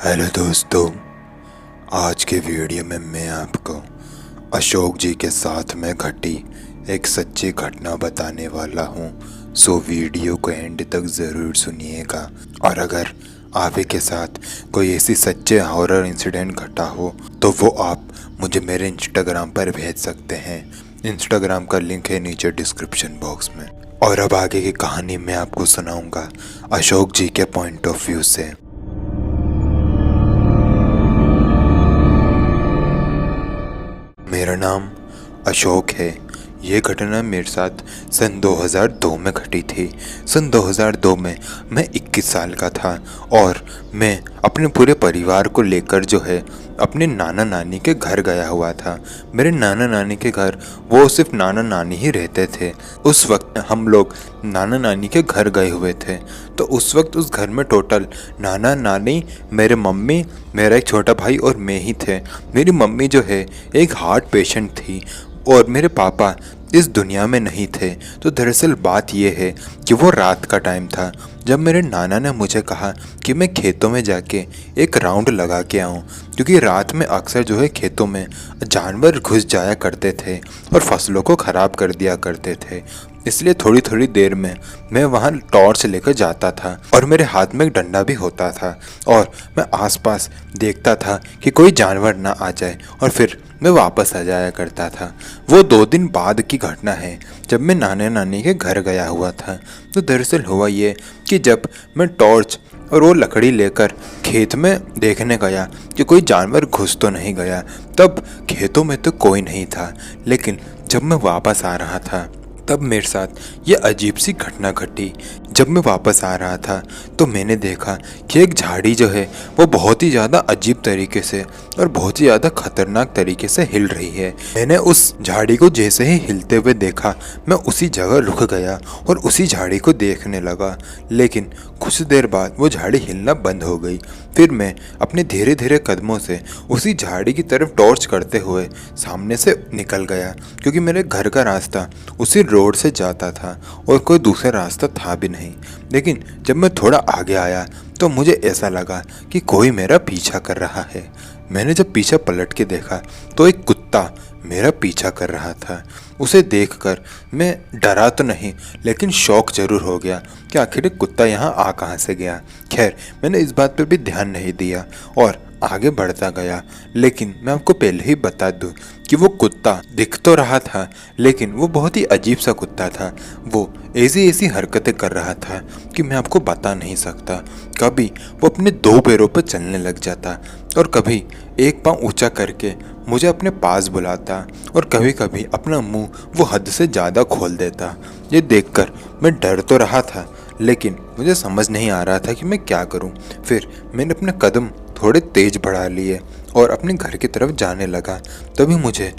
Hello दोस्तों, आज के वीडियो में मैं आपको अशोक जी के साथ में घटी एक सच्ची घटना बताने वाला हूँ। सो वीडियो को एंड तक ज़रूर सुनिएगा। और अगर आप ही के साथ कोई ऐसी सच्चे हॉरर इंसिडेंट घटा हो तो वो आप मुझे मेरे इंस्टाग्राम पर भेज सकते हैं। इंस्टाग्राम का लिंक है नीचे डिस्क्रिप्शन बॉक्स में। और अब आगे की कहानी मैं आपको सुनाऊंगा अशोक जी के पॉइंट ऑफ व्यू से। मेरा नाम अशोक है। ये घटना मेरे साथ सन 2002 में घटी थी। सन 2002 में मैं 21 साल का था और मैं अपने पूरे परिवार को लेकर जो है अपने नाना नानी के घर गया हुआ था। मेरे नाना नानी के घर वो सिर्फ नाना नानी ही रहते थे। उस वक्त हम लोग नाना नानी के घर गए हुए थे। तो उस वक्त उस घर में टोटल नाना नानी, मेरे मम्मी, मेरा एक छोटा भाई और मैं ही थे। मेरी मम्मी जो है एक हार्ट पेशेंट थी और मेरे पापा इस दुनिया में नहीं थे। तो दरअसल बात यह है कि वो रात का टाइम था जब मेरे नाना ने मुझे कहा कि मैं खेतों में जाके एक राउंड लगा के आऊँ, क्योंकि रात में अक्सर जो है खेतों में जानवर घुस जाया करते थे और फसलों को ख़राब कर दिया करते थे। इसलिए थोड़ी थोड़ी देर में मैं वहाँ टॉर्च लेकर जाता था और मेरे हाथ में एक डंडा भी होता था और मैं आसपास देखता था कि कोई जानवर ना आ जाए और फिर मैं वापस आ जाया करता था। वो 2 दिन बाद की घटना है जब मैं नाना नानी के घर गया हुआ था। तो दरअसल हुआ ये कि जब मैं टॉर्च और वो लकड़ी लेकर खेत में देखने गया कि कोई जानवर घुस तो नहीं गया, तब खेतों में तो कोई नहीं था। लेकिन जब मैं वापस आ रहा था तब मेरे साथ ये अजीब सी घटना घटी। जब मैं वापस आ रहा था तो मैंने देखा कि एक झाड़ी जो है वो बहुत ही ज़्यादा अजीब तरीके से और बहुत ही ज़्यादा खतरनाक तरीके से हिल रही है। मैंने उस झाड़ी को जैसे ही हिलते हुए देखा, मैं उसी जगह रुक गया और उसी झाड़ी को देखने लगा। लेकिन कुछ देर बाद वो झाड़ी हिलना बंद हो गई। फिर मैं अपने धीरे धीरे कदमों से उसी झाड़ी की तरफ टॉर्च करते हुए सामने से निकल गया, क्योंकि मेरे घर का रास्ता उसी रोड से जाता था और कोई दूसरा रास्ता था भी नहीं। लेकिन जब मैं थोड़ा आगे आया तो मुझे ऐसा लगा कि कोई मेरा पीछा कर रहा है। मैंने जब पीछे पलट के देखा तो एक कुत्ता मेरा पीछा कर रहा था। उसे देखकर मैं डरा तो नहीं, लेकिन शौक जरूर हो गया कि आखिर एक कुत्ता यहाँ आ कहाँ से गया। खैर, मैंने इस बात पर भी ध्यान नहीं दिया और आगे बढ़ता गया। लेकिन मैं आपको पहले ही बता दूं कि वो कुत्ता दिख तो रहा था, लेकिन वो बहुत ही अजीब सा कुत्ता था। वो ऐसी ऐसी हरकतें कर रहा था कि मैं आपको बता नहीं सकता। कभी वो अपने 2 पैरों पर चलने लग जाता और कभी एक पाँव ऊंचा करके मुझे अपने पास बुलाता और कभी कभी अपना मुंह वो हद से ज़्यादा खोल देता। ये देखकर मैं डर तो रहा था, लेकिन मुझे समझ नहीं आ रहा था कि मैं क्या करूं। फिर मैंने अपने कदम थोड़े तेज बढ़ा लिए और अपने घर की तरफ जाने लगा। तभी मुझे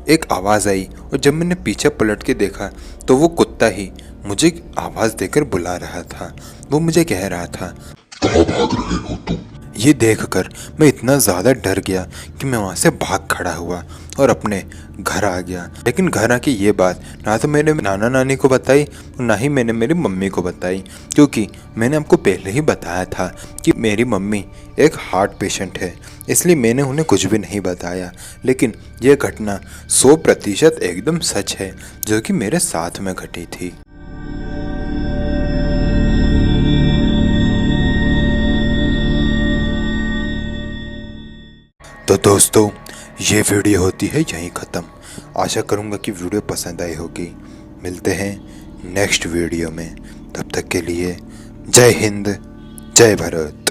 एक आवाज़ आई और जब मैंने पीछे पलट के देखा तो वो कुत्ता ही मुझे आवाज़ देकर बुला रहा था। वो मुझे कह रहा था, कहाँ भाग रहे हो तुम? ये देखकर मैं इतना ज़्यादा डर गया कि मैं वहाँ से भाग खड़ा हुआ और अपने घर आ गया। लेकिन घर आके ये बात ना तो मैंने नाना नानी को बताई और ना ही मैंने मेरी मम्मी को बताई, क्योंकि मैंने आपको पहले ही बताया था कि मेरी मम्मी एक हार्ट पेशेंट है, इसलिए मैंने उन्हें कुछ भी नहीं बताया। लेकिन यह घटना 100% एकदम सच है जो कि मेरे साथ में घटी थी। तो दोस्तों, ये वीडियो होती है यहीं ख़त्म। आशा करूँगा कि वीडियो पसंद आई होगी। मिलते हैं नेक्स्ट वीडियो में। तब तक के लिए जय हिंद, जय भारत।